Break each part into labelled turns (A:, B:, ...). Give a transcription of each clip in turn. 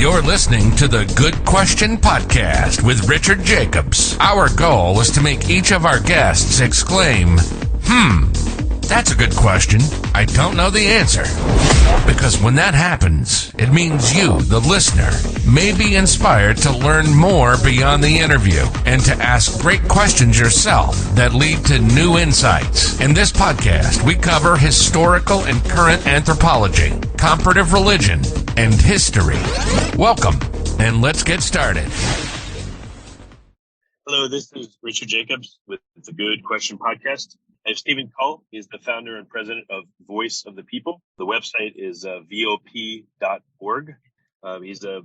A: You're listening to the Good Question Podcast with Richard Jacobs. Our goal is to make each of our guests exclaim, that's a good question. I don't know the answer. Because when that happens, it means you, the listener, may be inspired to learn more beyond the interview and to ask great questions yourself that lead to new insights. In this podcast, we cover historical and current anthropology, comparative religion, and history. Welcome, and let's get started.
B: Hello, this is Richard Jacobs with the Good Question Podcast. I have Steven Kull. He's the founder and president of Voice of the People. The website is vop.org. He's a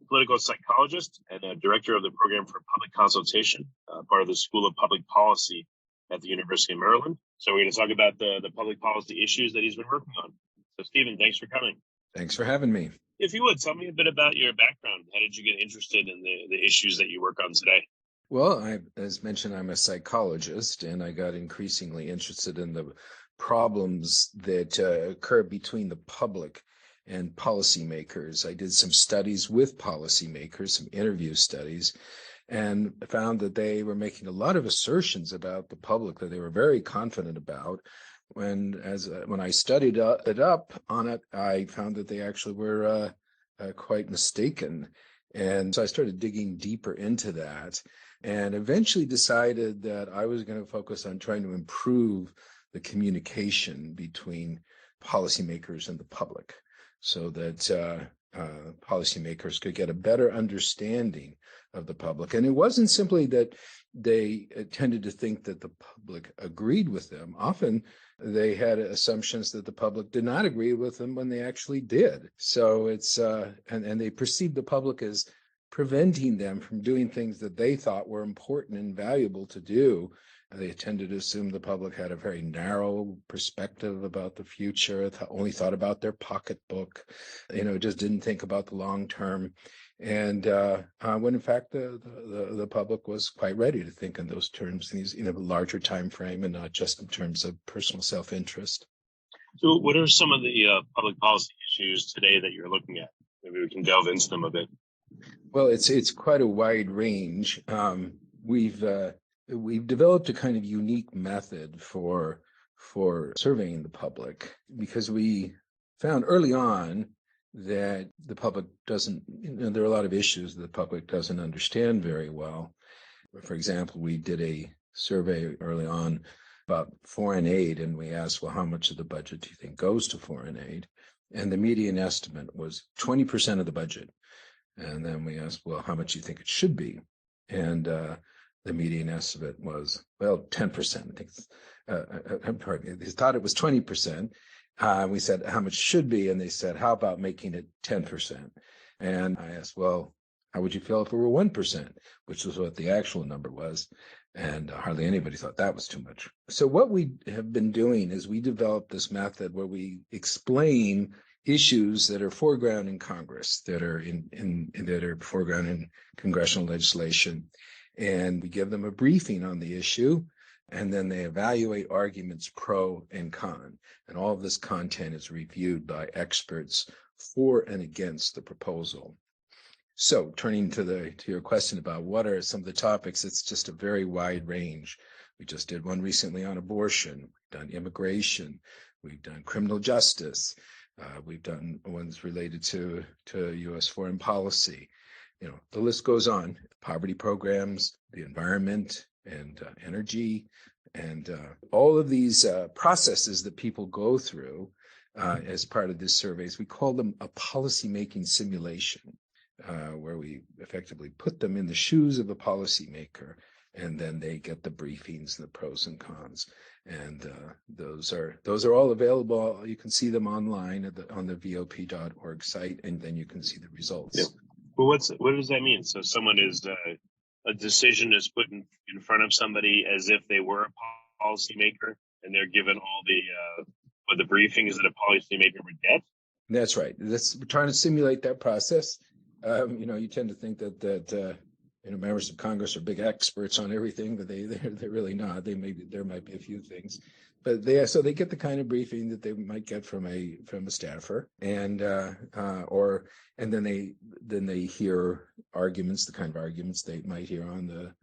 B: political psychologist and a director of the program for Public Consultation, part of the School of Public Policy at the University of Maryland. So we're going to talk about the public policy issues that he's been working on. So Steven, thanks for coming.
C: Thanks for having me.
B: If you would, tell me a bit about your background. How did you get interested in the issues that you work on today?
C: Well, as mentioned, I'm a psychologist, and I got increasingly interested in the problems that occur between the public and policymakers. I did some studies with policymakers, some interview studies, and found that they were making a lot of assertions about the public that they were very confident about. When I studied it up on it, I found that they actually were quite mistaken. And so I started digging deeper into that and eventually decided that I was going to focus on trying to improve the communication between policymakers and the public so that policymakers could get a better understanding of the public. And it wasn't simply that they tended to think that the public agreed with them. Often they had assumptions that the public did not agree with them when they actually did. So it's and they perceived the public as preventing them from doing things that they thought were important and valuable to do. They tended to assume the public had a very narrow perspective about the future, only thought about their pocketbook, just didn't think about the long term. And when in fact the public was quite ready to think in those terms, in a larger time frame, and not just in terms of personal self-interest.
B: So what are some of the public policy issues today that you're looking at? Maybe we can delve into them a bit.
C: Well, it's quite a wide range. We've developed a kind of unique method for surveying the public because we found early on that the public doesn't, there are a lot of issues that the public doesn't understand very well. For example, we did a survey early on about foreign aid, and we asked, well, how much of the budget do you think goes to foreign aid? And the median estimate was 20% of the budget. And then we asked, well, how much do you think it should be? And the median estimate was, 10%. I think they thought it was 20%. We said, how much should be? And they said, how about making it 10%? And I asked, well, how would you feel if it were 1%, which was what the actual number was? And hardly anybody thought that was too much. So what we have been doing is we developed this method where we explain issues that are foreground in Congress, that are that are foreground in congressional legislation, and we give them a briefing on the issue, and then they evaluate arguments pro and con, and all of this content is reviewed by experts for and against the proposal. So, turning to your question about what are some of the topics, it's just a very wide range. We just did one recently on abortion. We've done immigration. We've done criminal justice. We've done ones related to U.S. foreign policy. The list goes on. Poverty programs, the environment, and energy, and all of these processes that people go through as part of this surveys. We call them a policymaking simulation, where we effectively put them in the shoes of a policymaker, and then they get the briefings and the pros and cons. And those are all available. You can see them online on the vop.org site, and then you can see the results.
B: Yeah. Well, what does that mean? So someone is a decision is put in front of somebody as if they were a policymaker, and they're given all the briefings that a policymaker would get.
C: That's right. We're trying to simulate that process. You tend to think that members of Congress are big experts on everything, but they're really not. There might be a few things, but they get the kind of briefing that they might get from a staffer, and then then they hear arguments, the kind of arguments they might hear on the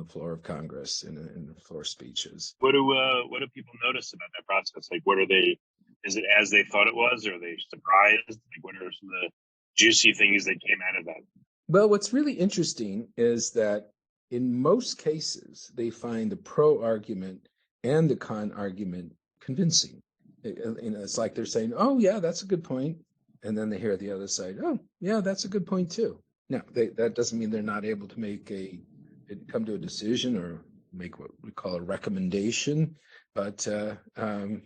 C: floor of Congress in the floor speeches.
B: What do people notice about that process? Like, what are they? Is it as they thought it was, or are they surprised? Like, what are some of the juicy things that came out of that?
C: Well, what's really interesting is that in most cases, they find the pro argument and the con argument convincing. It's like they're saying, "Oh, yeah, that's a good point," and then they hear the other side, "Oh, yeah, that's a good point too." Now, that doesn't mean they're not able to come to a decision or make what we call a recommendation, but and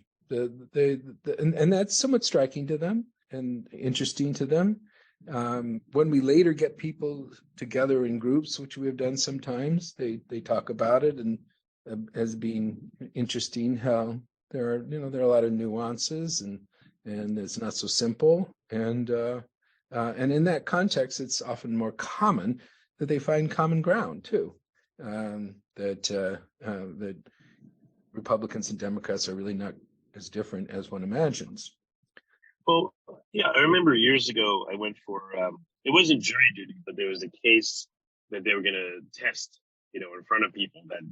C: that's somewhat striking to them and interesting to them. When we later get people together in groups, which we have done sometimes, they talk about it and as being interesting how there are a lot of nuances and it's not so simple and in that context, it's often more common that they find common ground too. That Republicans and Democrats are really not as different as one imagines.
B: Well, yeah, I remember years ago I went for it wasn't jury duty, but there was a case that they were going to test, in front of people that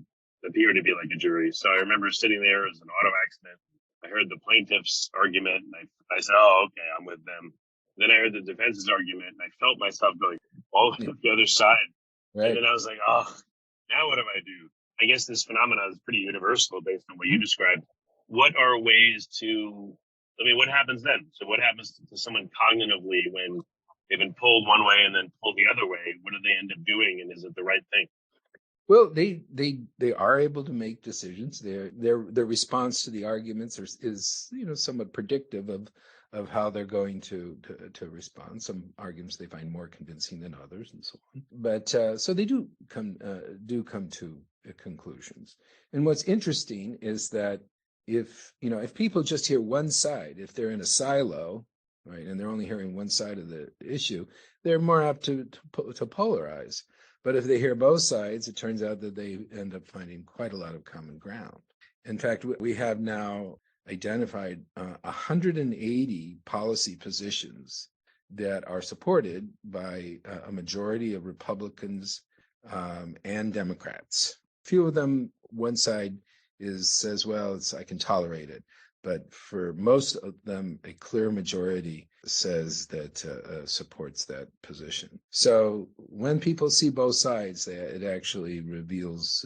B: appeared to be like a jury. So I remember sitting there as an auto accident. I heard the plaintiff's argument, and I said, "Oh, okay, I'm with them." Then I heard the defense's argument, and I felt myself going, "Oh, the other side." Right. And then I was like, "Oh, now what do I do?" I guess this phenomenon is pretty universal based on what you described. What are ways to? What happens then? So what happens to someone cognitively when they've been pulled one way and then pulled the other way? What do they end up doing, and is it the right thing?
C: Well, they are able to make decisions. Their response to the arguments is somewhat predictive of how they're going to respond. Some arguments they find more convincing than others, and so on. But so they do come to conclusions. And what's interesting is that if people just hear one side, if they're in a silo, right, and they're only hearing one side of the issue, they're more apt to polarize. But if they hear both sides, it turns out that they end up finding quite a lot of common ground. In fact, we have now identified 180 policy positions that are supported by a majority of Republicans and Democrats. Few of them, one side says, well, I can tolerate it. But for most of them, a clear majority says that supports that position. So when people see both sides, it actually reveals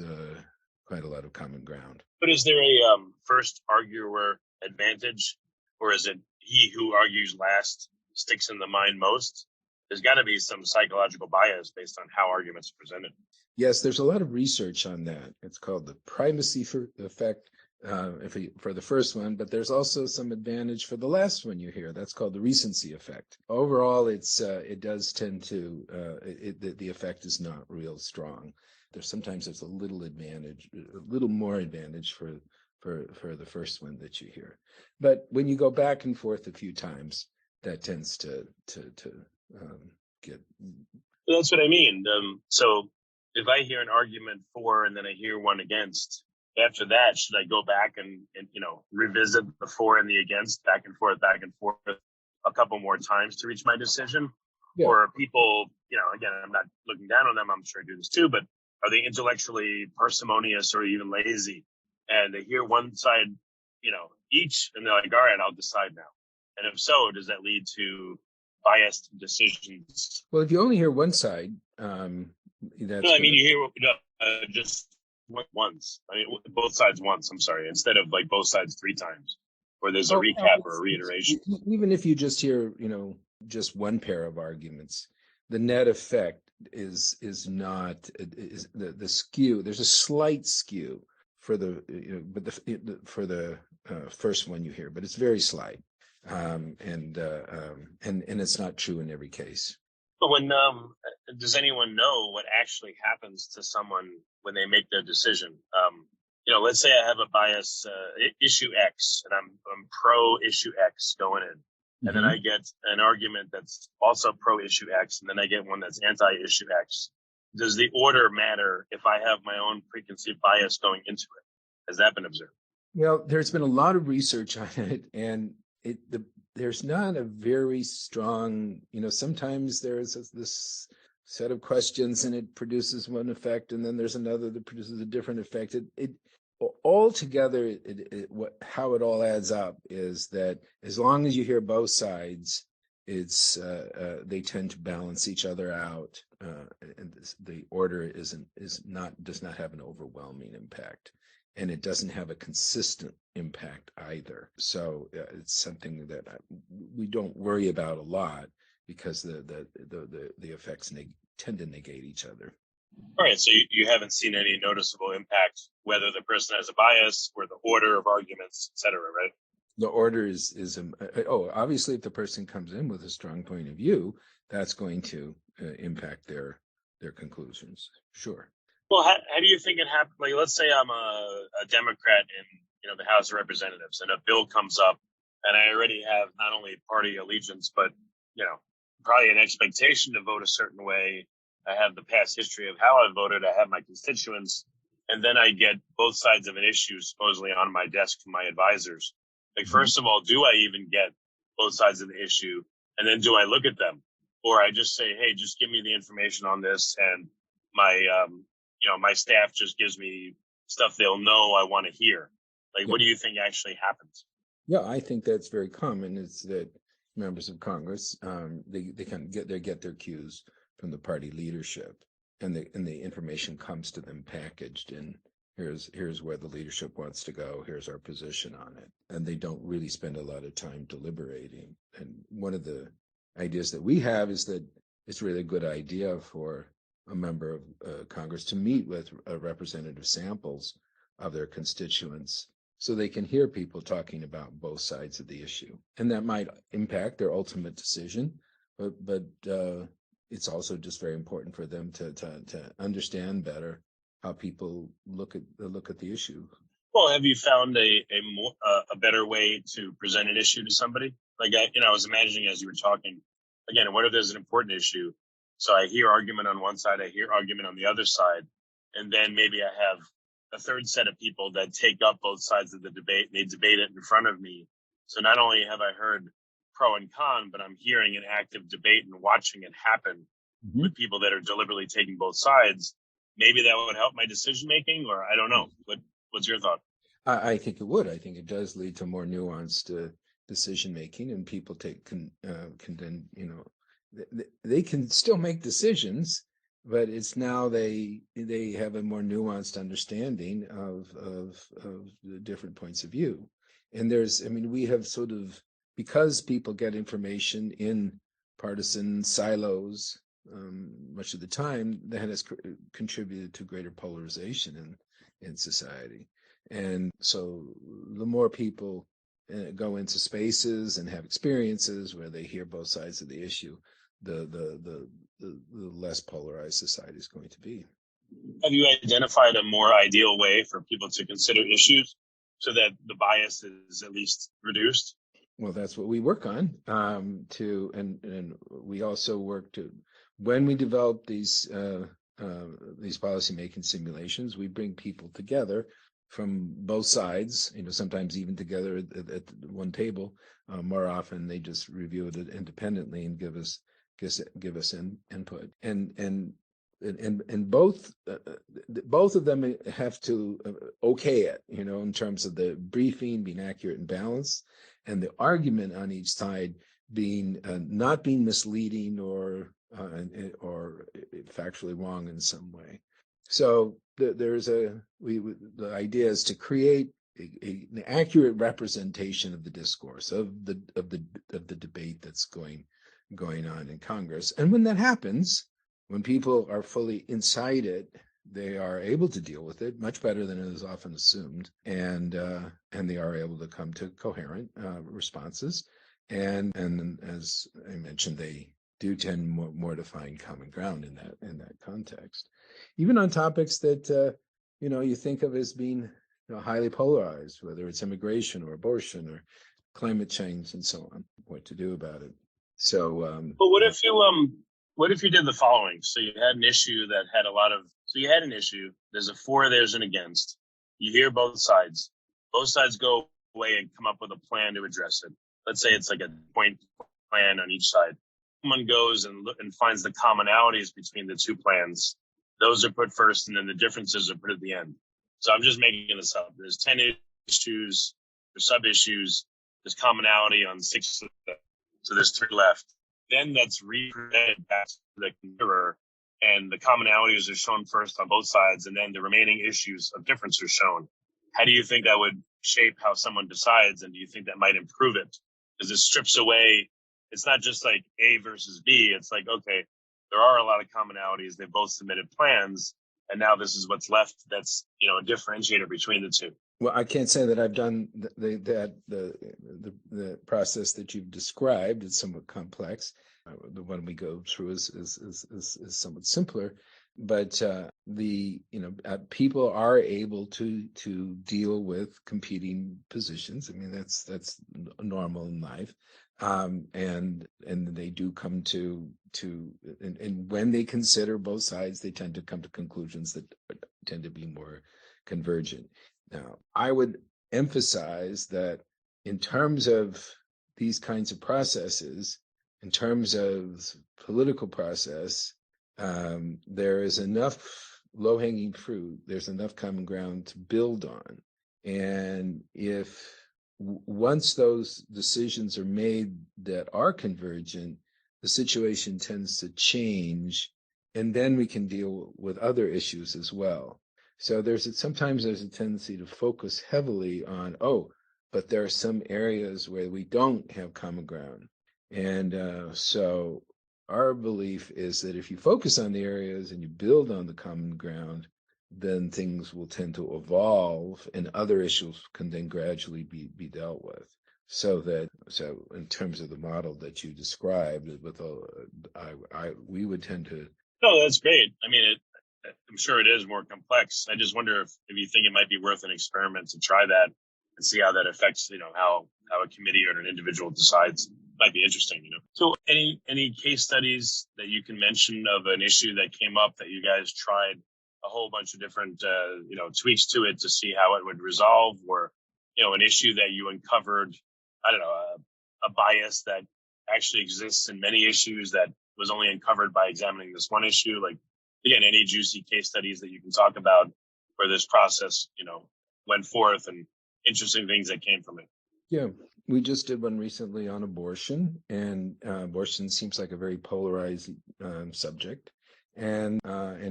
C: quite a lot of common ground.
B: But is there a first arguer advantage, or is it he who argues last sticks in the mind most? There's got to be some psychological bias based on how arguments are presented.
C: Yes, there's a lot of research on that. It's called the primacy effect for the first one, but there's also some advantage for the last one you hear. That's called the recency effect. Overall, it does tend to the effect is not real strong. Sometimes there's a little more advantage for the first one that you hear. But when you go back and forth a few times, that tends to get.
B: That's what I mean. So if I hear an argument for and then I hear one against, after that, should I go back and revisit the for and the against back and forth a couple more times to reach my decision? Yeah. Or are people, again, I'm not looking down on them, I'm sure I do this too, but are they intellectually parsimonious or even lazy? And they hear one side, each, and they're like, all right, I'll decide now. And if so, does that lead to biased decisions?
C: Well, if you only hear one side,
B: you hear just once. Both sides once. I'm sorry, instead of like both sides three times, or there's a recap or a reiteration.
C: Even if you just hear, just one pair of arguments, the net effect is not the skew. There's a slight skew for the for the first one you hear, but it's very slight, and it's not true in every case.
B: But when does anyone know what actually happens to someone when they make their decision? Let's say I have a bias issue X, and I'm pro issue X going in, and then I get an argument that's also pro issue X, and then I get one that's anti issue X. Does the order matter if I have my own preconceived bias going into it? Has that been observed?
C: Well, there's been a lot of research on it, and the there's not a very strong, sometimes there's this set of questions and it produces one effect, and then there's another that produces a different effect. It altogether, how it all adds up is that as long as you hear both sides, it's they tend to balance each other out, and the order does not have an overwhelming impact, and it doesn't have a consistent impact either. So it's something that we don't worry about a lot, because the effects tend to negate each other.
B: All right, so you haven't seen any noticeable impact, whether the person has a bias or the order of arguments, et cetera, right?
C: The order is obviously, if the person comes in with a strong point of view, that's going to impact their conclusions. Sure.
B: Well, how do you think it happened? Like, let's say I'm a Democrat in the House of Representatives, and a bill comes up, and I already have not only party allegiance, but probably an expectation to vote a certain way. I have the past history of how I voted. I have my constituents, and then I get both sides of an issue supposedly on my desk from my advisors. Like, first of all, do I even get both sides of the issue? And then do I look at them? Or I just say, hey, just give me the information on this, and my staff just gives me stuff they'll know I want to hear. Like, What do you think actually happens?
C: Yeah, I think that's very common. It's that members of Congress, they kind of get their cues from the party leadership, and the information comes to them packaged in, here's where the leadership wants to go, here's our position on it, and they don't really spend a lot of time deliberating. And one of the ideas that we have is that it's really a good idea for a member of Congress to meet with representative samples of their constituents, so they can hear people talking about both sides of the issue, and that might impact their ultimate decision. But it's also just very important for them to understand better how people look at the issue.
B: Well, have you found a better way to present an issue to somebody? Like, I was imagining as you were talking, again, what if there's an important issue? So I hear argument on one side, I hear argument on the other side, and then maybe I have a third set of people that take up both sides of the debate. They debate it in front of me. So not only have I heard pro and con, but I'm hearing an active debate and watching it happen with people that are deliberately taking both sides. Maybe that would help my decision making, or I don't know. What's your thought?
C: I think it would. I think it does lead to more nuanced decision making, and people can then, they can still make decisions, but it's now they have a more nuanced understanding of the different points of view. And we have sort of, because people get information in partisan silos much of the time, that has contributed to greater polarization in society. And so the more people go into spaces and have experiences where they hear both sides of the issue, the less polarized society is going to be.
B: Have you identified a more ideal way for people to consider issues so that the bias is at least reduced?
C: Well, that's what we work on. And we also work to, when we develop these policymaking simulations, we bring people together from both sides, sometimes even together at one table. More often they just review it independently and give us input. And both of them have to okay it, in terms of the briefing being accurate and balanced, and the argument on each side being not being misleading or factually wrong in some way. So the idea is to create an accurate representation of the discourse of the debate that's going on in Congress. And when that happens, when people are fully inside it, they are able to deal with it much better than is often assumed, and they are able to come to coherent responses. And as I mentioned, they do tend more to find common ground in that context, even on topics that you think of as being highly polarized, whether it's immigration or abortion or climate change and so on. What to do about it? So,
B: but what if you did the following? So you had an issue that had an issue. There's a for, there's an against. You hear both sides. Both sides go away and come up with a plan to address it. let's say it's like a point plan on each side. Someone goes and finds the commonalities between the two plans. Those are put first, and then the differences are put at the end. So I'm just making this up. There's 10 issues, there's sub-issues, there's commonality on 6 of them. So there's 3 left. Then that's represented back to the considerer, and the commonalities are shown first on both sides, and then the remaining issues of difference are shown. How do you think that would shape how someone decides, and do you think that might improve it? Because it strips away, it's not just like A versus B. It's like, okay, there are a lot of commonalities. They both submitted plans, and now this is what's left. That's, a differentiator between the two.
C: Well, I can't say that I've done the process that you've described. It's somewhat complex. The one we go through is somewhat simpler, but people are able to deal with competing positions. I mean, that's normal in life, and they do come to and when they consider both sides, they tend to come to conclusions that tend to be more convergent. Now, I would emphasize that in terms of these kinds of processes, in terms of political process, there is enough low-hanging fruit, there's enough common ground to build on. And if once those decisions are made that are convergent, the situation tends to change, and then we can deal with other issues as well. So sometimes there's a tendency to focus heavily on, but there are some areas where we don't have common ground. And so our belief is that if you focus on the areas and you build on the common ground, then things will tend to evolve and other issues can then gradually be dealt with. So in terms of the model that you described, we would tend to.
B: No, that's great. I mean, I'm sure it is more complex. I just wonder if you think it might be worth an experiment to try that and see how that affects, how a committee or an individual decides. Might be interesting, So any case studies that you can mention of an issue that came up that you guys tried a whole bunch of different, tweaks to it to see how it would resolve, or, an issue that you uncovered, I don't know, a bias that actually exists in many issues that was only uncovered by examining this one issue? Like, again, any juicy case studies that you can talk about where this process, went forth and interesting things that came from it.
C: Yeah, we just did one recently on abortion, and abortion seems like a very polarized subject. And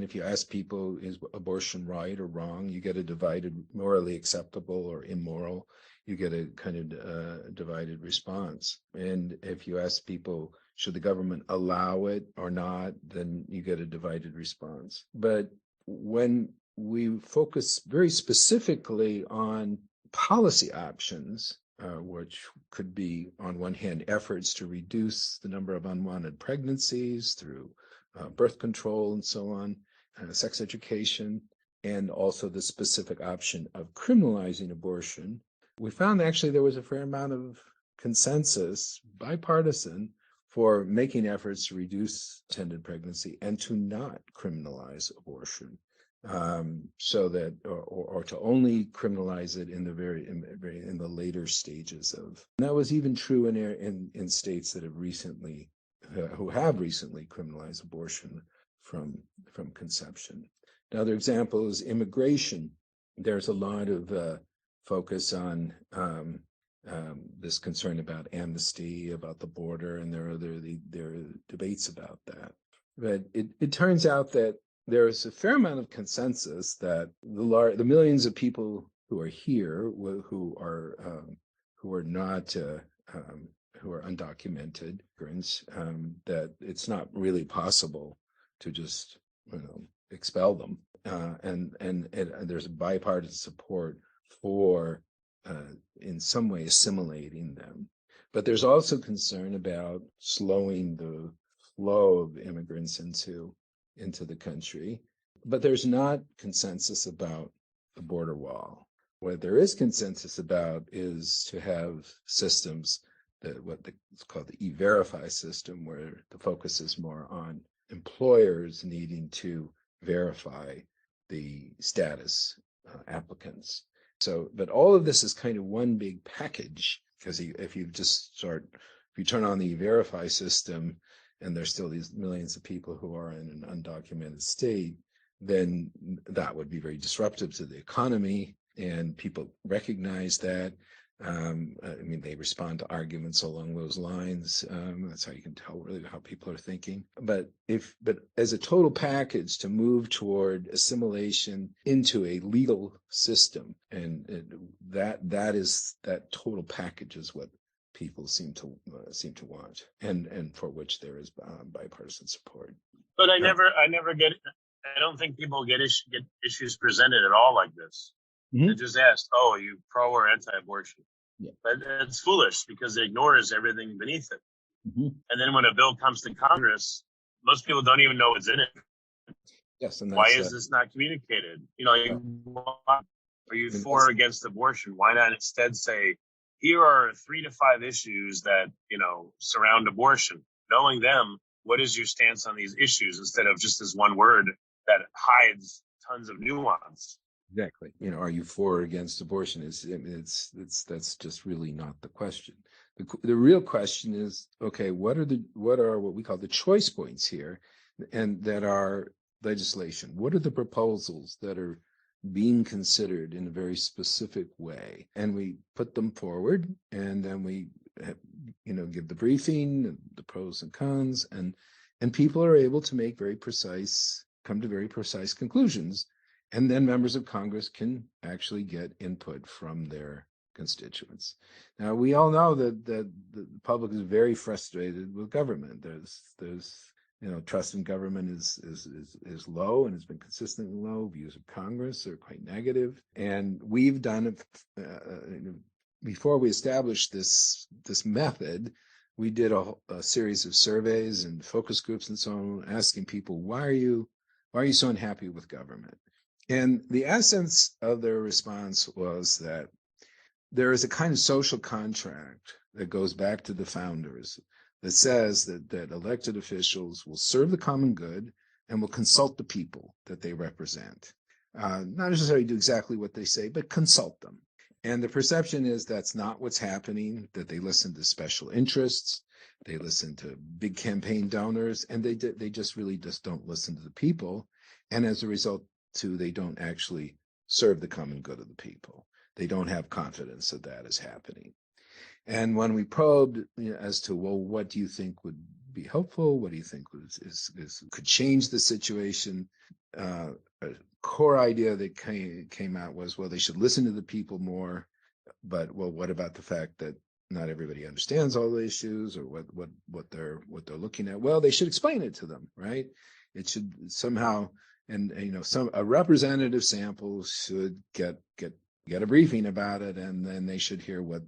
C: if you ask people, is abortion right or wrong, you get a divided, morally acceptable or immoral, you get a kind of divided response. And if you ask people, should the government allow it or not, then you get a divided response. But when we focus very specifically on policy options, which could be, on one hand, efforts to reduce the number of unwanted pregnancies through birth control and so on, sex education, and also the specific option of criminalizing abortion, we found actually there was a fair amount of consensus, bipartisan, for making efforts to reduce attended pregnancy and to not criminalize abortion. So that, or to only criminalize it in the later stages of. And that was even true in states that have recently criminalized abortion from conception. Another example is immigration. There's a lot of focus on this concern about amnesty, about the border, and there are debates about that. But it turns out that there's a fair amount of consensus that the millions of people who are here, who are undocumented immigrants, that it's not really possible to just expel them, and there's bipartisan support for in some way assimilating them. But there's also concern about slowing the flow of immigrants into the country, but there's not consensus about the border wall. What there is consensus about is to have systems it's called the E-Verify system, where the focus is more on employers needing to verify the status applicants. So, but all of this is kind of one big package, because if you turn on the verify system and there's still these millions of people who are in an undocumented state, then that would be very disruptive to the economy, and people recognize that. They respond to arguments along those lines. That's how you can tell really how people are thinking. But as a total package to move toward assimilation into a legal system, and that total package is what people seem to want, and for which there is bipartisan support.
B: But I don't think people get issues presented at all like this. They just asked, "Oh, are you pro or anti-abortion?"
C: Yeah.
B: But it's foolish because it ignores everything beneath it. And then when a bill comes to Congress, most people don't even know what's in it.
C: Yes, and
B: why is this not communicated? Are you for or against abortion? Why not instead say, here are 3 to 5 issues that surround abortion. Knowing them, what is your stance on these issues, instead of just this one word that hides tons of nuance?
C: Exactly. Are you for or against abortion? That's just really not the question. The real question is, okay, what are what we call the choice points here, and that are legislation? What are the proposals that are being considered in a very specific way? And we put them forward, and then we give the briefing, the pros and cons, and people are able to come to very precise conclusions. And then members of Congress can actually get input from their constituents. Now, we all know that the public is very frustrated with government. There's trust in government is low, and has been consistently low. Views of Congress are quite negative. And we've done it before we established this method. We did a series of surveys and focus groups and so on, asking people, why are you so unhappy with government? And the essence of their response was that there is a kind of social contract that goes back to the founders that says that elected officials will serve the common good and will consult the people that they represent. Not necessarily do exactly what they say, but consult them. And the perception is that's not what's happening, that they listen to special interests, they listen to big campaign donors, and they just don't listen to the people. And as a result, they don't actually serve the common good of the people. They don't have confidence that is happening. And when we probed as to, well, what do you think would be helpful? What do you think could change the situation? A core idea that came out was, well, they should listen to the people more. But, well, what about the fact that not everybody understands all the issues, or what they're looking at? Well, they should explain it to them, right? It should somehow. And a representative sample should get a briefing about it, and then they should hear what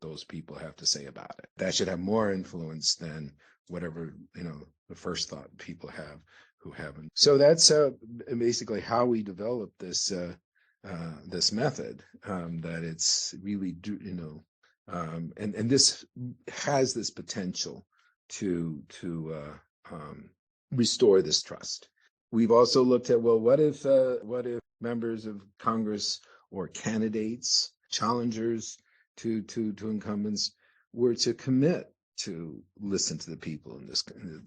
C: those people have to say about it. That should have more influence than whatever the first thought people have who haven't. So that's basically how we developed this method. That it's really and this has this potential to restore this trust. We've also looked at, well, what if members of Congress or candidates, challengers to incumbents, were to commit to listen to the people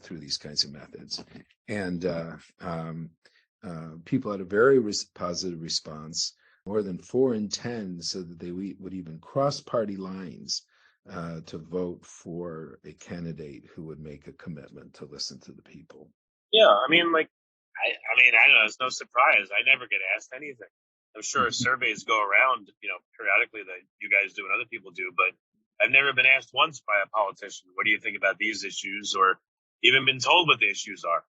C: through these kinds of methods? And people had a very positive response. More than 4 in 10 said that they would even cross party lines to vote for a candidate who would make a commitment to listen to the people.
B: Yeah, I don't know. It's no surprise. I never get asked anything. I'm sure surveys go around, periodically that you guys do and other people do, but I've never been asked once by a politician, what do you think about these issues, or even been told what the issues are.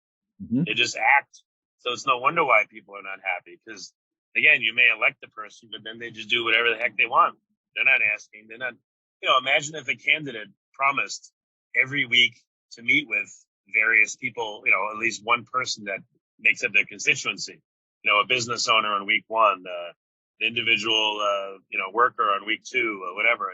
B: They just act. So it's no wonder why people are not happy, because, again, you may elect the person, but then they just do whatever the heck they want. They're not asking. They're not, imagine if a candidate promised every week to meet with various people, at least one person that makes up their constituency, a business owner on week 1, an individual, worker on week 2, or whatever,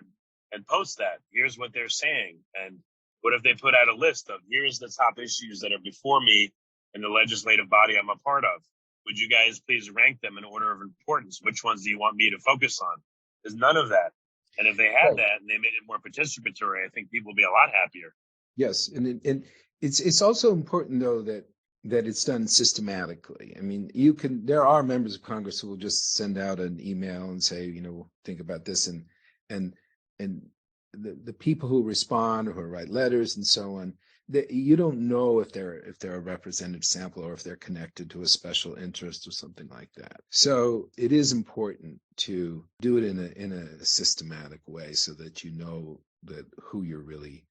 B: and post that. Here's what they're saying. And what if they put out a list of, here's the top issues that are before me in the legislative body I'm a part of. Would you guys please rank them in order of importance? Which ones do you want me to focus on? There's none of that. And if they had
C: Right.
B: that and they made it more participatory, I think people would be a lot happier.
C: Yes, and it's also important though that it's done systematically. I mean, there are members of Congress who will just send out an email and say, think about this, and and the people who respond or who write letters and so on, that you don't know if they're a representative sample or if they're connected to a special interest or something like that. So it is important to do it in a systematic way so that you know that who you're really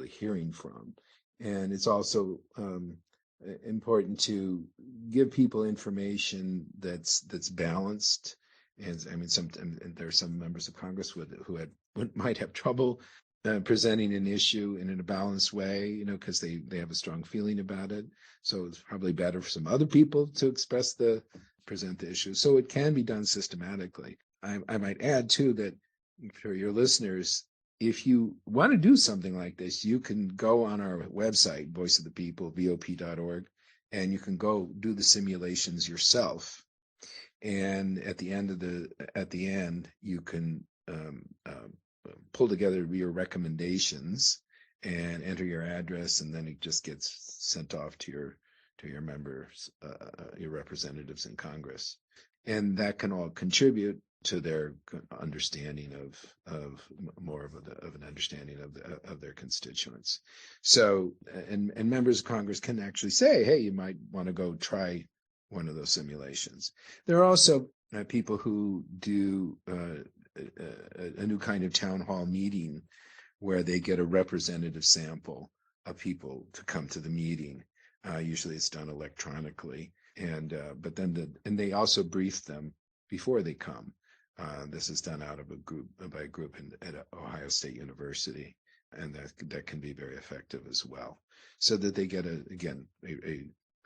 C: hearing from. And it's also important to give people information that's balanced. And I mean, there are some members of Congress who might have trouble presenting an issue in a balanced way, because they have a strong feeling about it. So it's probably better for some other people to present the issue. So it can be done systematically. I might add too that for your listeners, if you want to do something like this, you can go on our website, Voice of the People, VOP.org, and you can go do the simulations yourself. And at the end, you can pull together your recommendations and enter your address, and then it just gets sent off to your members, your representatives in Congress, and that can all contribute to their understanding of more of an understanding of their constituents. So, and members of Congress can actually say, hey, you might want to go try one of those simulations. There are also people who do a new kind of town hall meeting where they get a representative sample of people to come to the meeting. Usually it's done electronically, but then they also brief them before they come. This is done out of by a group at Ohio State University, and that can be very effective as well, so that they get a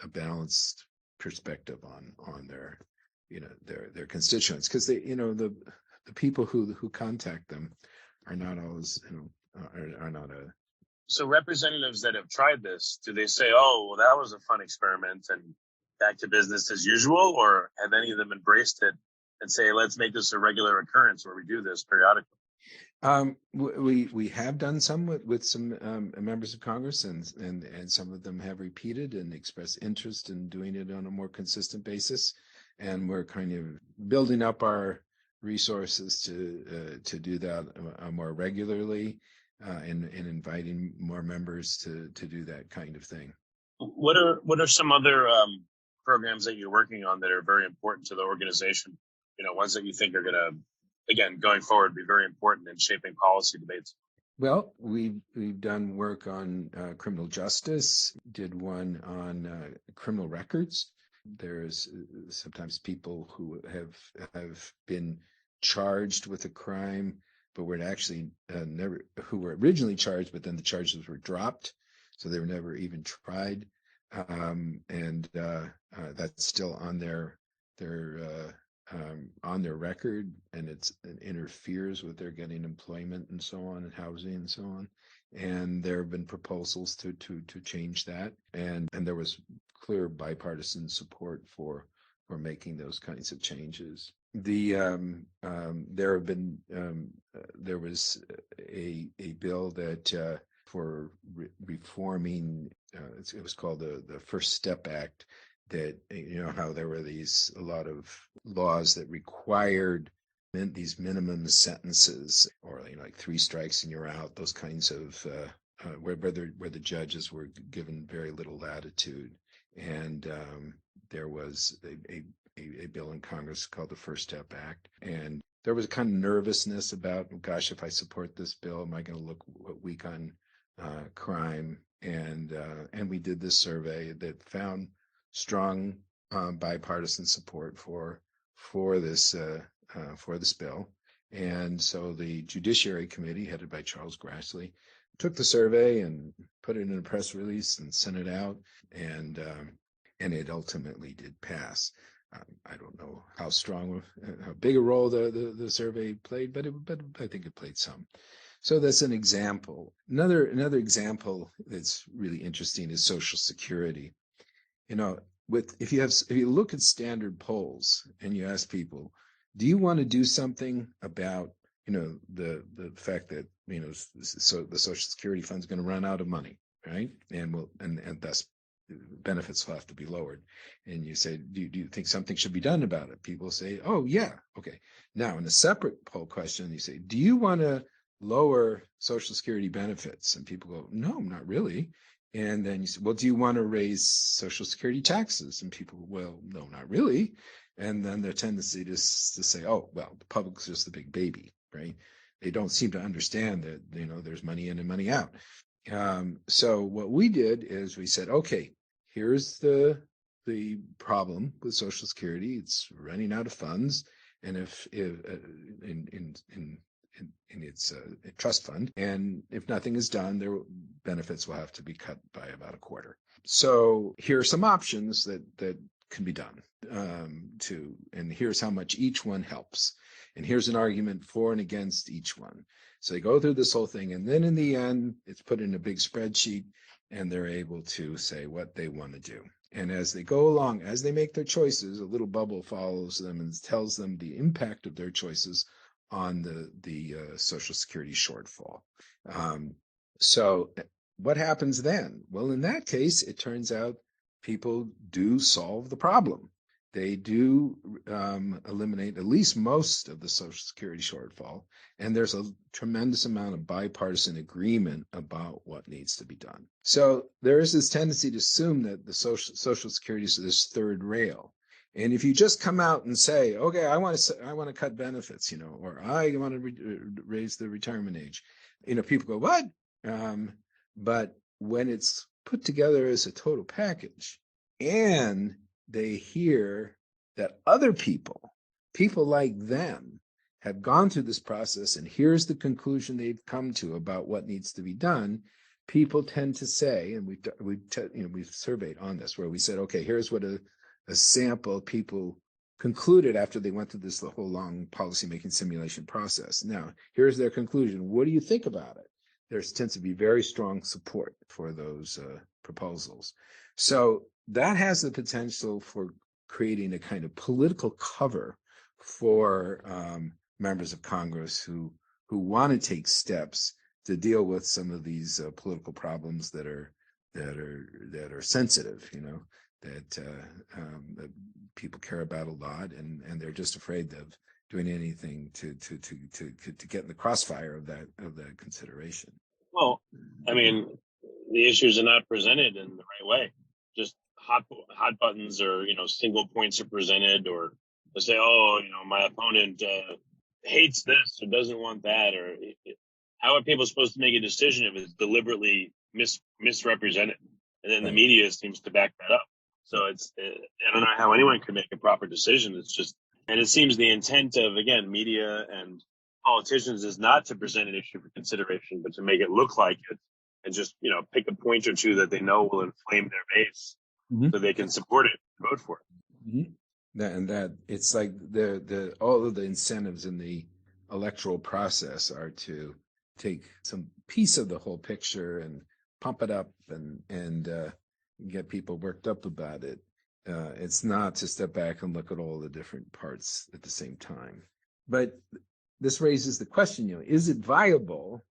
C: balanced perspective on their their constituents, because the people who contact them are not always are not a.
B: So representatives that have tried this, do they say, "Oh, well, that was a fun experiment," and back to business as usual, or have any of them embraced it and say, let's make this a regular occurrence where we do this periodically?
C: We have done some with some members of Congress, and some of them have repeated and expressed interest in doing it on a more consistent basis, and we're kind of building up our resources to do that more regularly, and inviting more members to do that kind of thing.
B: What are some other programs that you're working on that are very important to the organization? Ones that you think are going to, again, going forward, be very important in shaping policy debates?
C: Well, we've done work on criminal justice, did one on criminal records. There's sometimes people who have been charged with a crime, but were actually who were originally charged, but then the charges were dropped, so they were never even tried, and that's still on their record, and it interferes with their getting employment and so on, and housing and so on. And there have been proposals to change that, and there was clear bipartisan support for making those kinds of changes. There was a bill that for reforming. It was called the First Step Act. That how there were a lot of laws that required these minimum sentences, or like 3 strikes and you're out. Those kinds of where the judges were given very little latitude, and there was a bill in Congress called the First Step Act, and there was a kind of nervousness about, gosh, if I support this bill, am I going to look weak on crime? And we did this survey that found strong bipartisan support for this bill, and so the Judiciary Committee, headed by Charles Grassley, took the survey and put it in a press release and sent it out, and it ultimately did pass. I don't know how big a role the survey played, but I think it played some. So that's an example. Another example that's really interesting is Social Security. If you look at standard polls and you ask people, do you want to do something about the fact that, so the Social Security fund is going to run out of money, right? And thus benefits will have to be lowered. And you say, do you think something should be done about it? People say, oh yeah, okay. Now, in a separate poll question, you say, do you want to lower Social Security benefits? And people go, no, not really. And then you say, well, do you want to raise Social Security taxes? And people go, well, no, not really. And then their tendency to say, oh, well, the public's just the big baby, right? They don't seem to understand that, there's money in and money out. So what we did is we said, okay, here's the problem with Social Security. It's running out of funds. And if in its trust fund, and if nothing is done, their benefits will have to be cut by about a quarter. So here are some options that can be done, and here's how much each one helps. And here's an argument for and against each one. So they go through this whole thing, and then in the end, it's put in a big spreadsheet, and they're able to say what they want to do. And as they go along, as they make their choices, a little bubble follows them and tells them the impact of their choices on the Social Security shortfall. So what happens then? Well, in that case, it turns out people do solve the problem. They do eliminate at least most of the Social Security shortfall, and there's a tremendous amount of bipartisan agreement about what needs to be done. So there is this tendency to assume that the Social Security is this third rail. And if you just come out and say, okay, I want to cut benefits, or I want to raise the retirement age, people go, what? But when it's put together as a total package, and they hear that other people like them, have gone through this process, and here's the conclusion they've come to about what needs to be done, people tend to say, and we've surveyed on this, where we said, okay, here's what a sample of people concluded after they went through this the whole long policymaking simulation process. Now, here's their conclusion. What do you think about it? There tends to be very strong support for those proposals. So that has the potential for creating a kind of political cover for members of Congress who want to take steps to deal with some of these political problems that are sensitive, that people care about a lot, and they're just afraid of doing anything to get in the crossfire of that consideration.
B: Well, I mean, the issues are not presented in the right way. Just hot buttons, or single points are presented, or they say, oh, my opponent hates this or doesn't want that, or how are people supposed to make a decision if it's deliberately misrepresented? And then the media seems to back that up. So I don't know how anyone could make a proper decision. It's just, and it seems the intent of, again, media and politicians is not to present an issue for consideration, but to make it look like it, and just, pick a point or two that they know will inflame their base, so they can support it, vote for it.
C: Mm-hmm. That it's like the all of the incentives in the electoral process are to take some piece of the whole picture and pump it up and get people worked up about it. It's not to step back and look at all the different parts at the same time. But this raises the question, is it viable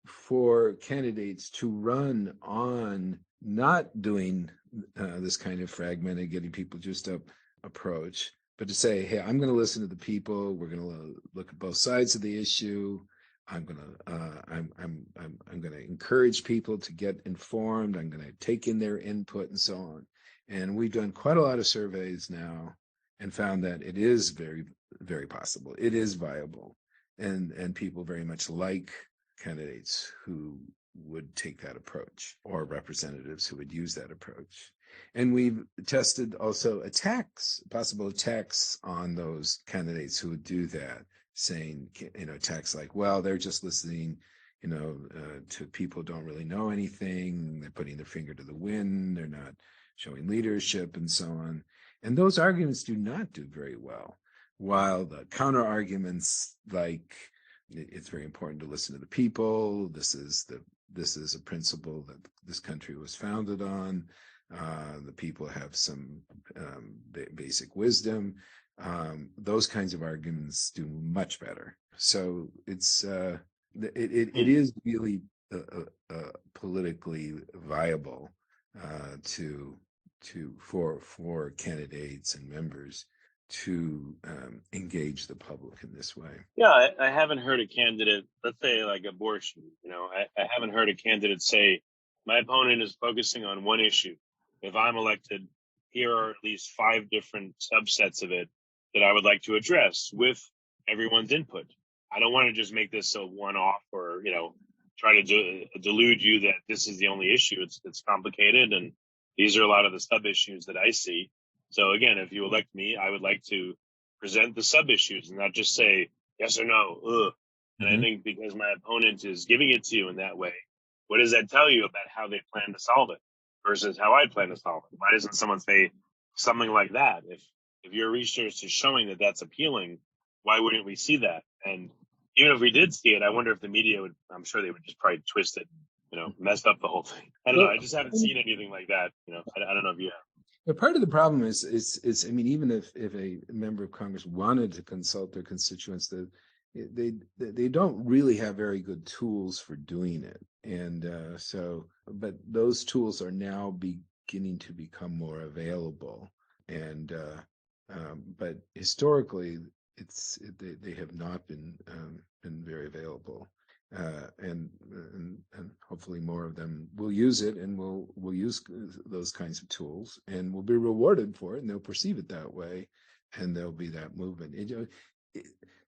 C: for candidates to run on not doing this kind of fragmented, getting people just up approach, but to say, hey, I'm going to listen to the people. We're going to look at both sides of the issue. I'm going to encourage people to get informed. I'm going to take in their input and so on. And we've done quite a lot of surveys now and found that it is very, very possible. It is viable. And people very much like candidates who would take that approach, or representatives who would use that approach. And we've tested also possible attacks on those candidates who would do that, saying, attacks like, well, they're just listening, to people who don't really know anything. They're putting their finger to the wind. They're not showing leadership and so on. And those arguments do not do very well. While the counter arguments, like, it's very important to listen to the people. This is a principle that this country was founded on. The people have some basic wisdom. Those kinds of arguments do much better. So it is really politically viable for candidates and members to engage the public in this way.
B: Yeah, I haven't heard a candidate, let's say like abortion, I haven't heard a candidate say, my opponent is focusing on one issue. If I'm elected, here are at least 5 different subsets of it that I would like to address with everyone's input. I don't want to just make this a one-off or, try to delude you that this is the only issue. It's complicated, and these are a lot of the sub-issues that I see. So again, if you elect me, I would like to present the sub-issues and not just say yes or no. Ugh. And I think because my opponent is giving it to you in that way, what does that tell you about how they plan to solve it versus how I plan to solve it? Why doesn't someone say something like that? If your research is showing that that's appealing, why wouldn't we see that? And even if we did see it, I wonder if the media would, I'm sure they would just probably twist it, mess up the whole thing. I don't know. I just haven't seen anything like that. I don't know if you have.
C: But part of the problem is I mean, even if a member of Congress wanted to consult their constituents, they don't really have very good tools for doing it, and but those tools are now beginning to become more available, and but historically, they have not been very available. And hopefully more of them will use it, and will use those kinds of tools, and will be rewarded for it, and they'll perceive it that way, and there'll be that movement.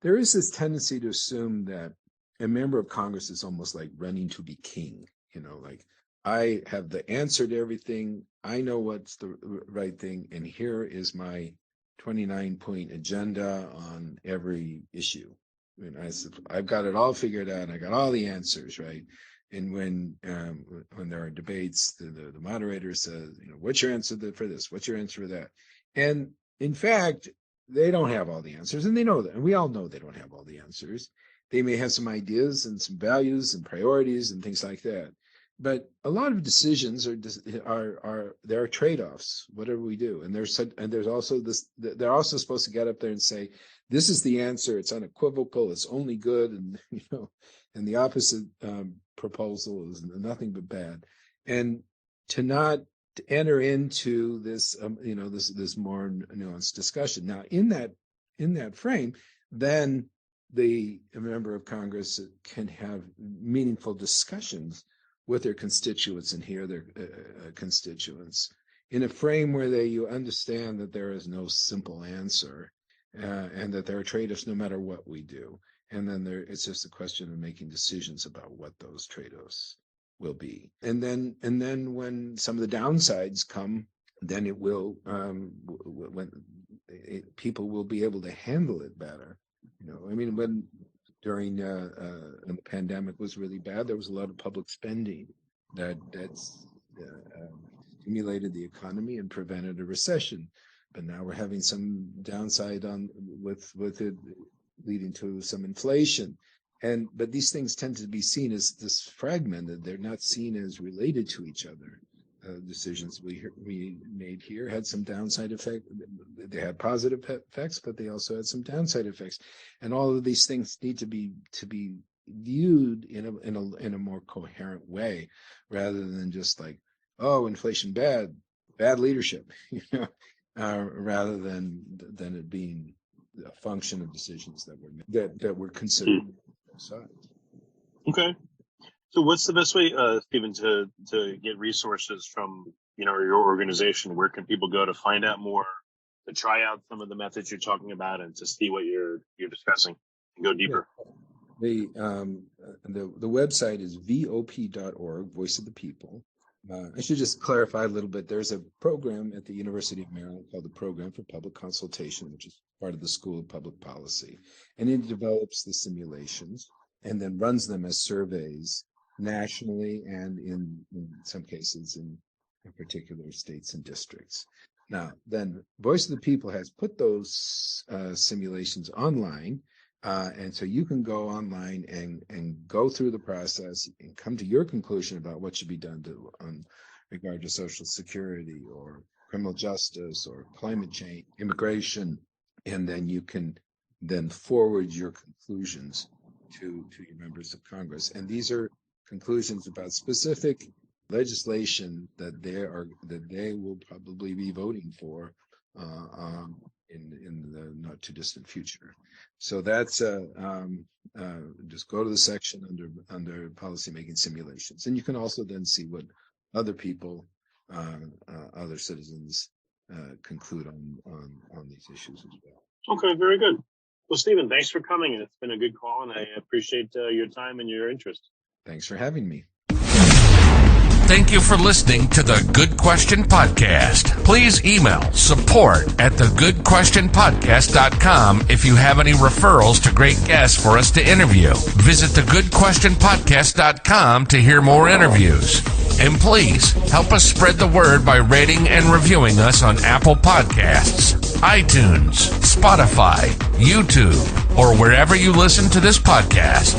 C: There is this tendency to assume that a member of Congress is almost like running to be king. Like, I have the answer to everything. I know what's the right thing, and here is my 29-point agenda on every issue. I've got it all figured out. I got all the answers, right? And when there are debates, the moderator says, what's your answer for this? What's your answer for that? And in fact, they don't have all the answers, and they know that. And we all know they don't have all the answers. They may have some ideas and some values and priorities and things like that. But a lot of decisions there are trade-offs, whatever we do. And there's also this, they're also supposed to get up there and say, this is the answer, it's unequivocal, it's only good, and and the opposite proposal is nothing but bad. And to not enter into this this more nuanced discussion. Now, in that frame, then a member of Congress can have meaningful discussions with their constituents and hear their constituents in a frame where you understand that there is no simple answer, and that there are trade-offs no matter what we do. And then it's just a question of making decisions about what those trade-offs will be. And then when some of the downsides come, then it will people will be able to handle it better. I mean, when during when the pandemic was really bad, there was a lot of public spending that's stimulated the economy and prevented a recession. But now we're having some downside with it leading to some inflation. But these things tend to be seen as this fragmented. They're not seen as related to each other. Decisions we made here had some downside effect. They had positive effects, but they also had some downside effects. And all of these things need to be viewed in a more coherent way, rather than just like, oh, inflation bad leadership, rather than it being a function of decisions that were considered.
B: Okay. So what's the best way, Steven, to get resources from, your organization? Where can people go to find out more, to try out some of the methods you're talking about, and to see what you're discussing and go deeper?
C: Yeah. The website is vop.org, Voice of the People. I should just clarify a little bit. There's a program at the University of Maryland called the Program for Public Consultation, which is part of the School of Public Policy. And it develops the simulations and then runs them as surveys nationally, and in some cases in particular states and districts. Now, then Voice of the People has put those simulations online, and so you can go online and go through the process and come to your conclusion about what should be done on regard to Social Security or criminal justice or climate change, immigration, and then you can then forward your conclusions to your members of Congress. And these are conclusions about specific legislation that they will probably be voting for in the not too distant future. So that's just go to the section under policymaking simulations, and you can also then see what other people, other citizens conclude on these issues as well.
B: Okay, very good. Well, Steven, thanks for coming. It's been a good call, and I appreciate your time and your interest.
C: Thanks for having me.
A: Thank you for listening to the Good Question Podcast. Please email support@thegoodquestionpodcast.com if you have any referrals to great guests for us to interview. Visit thegoodquestionpodcast.com to hear more interviews. And please help us spread the word by rating and reviewing us on Apple Podcasts, iTunes, Spotify, YouTube, or wherever you listen to this podcast.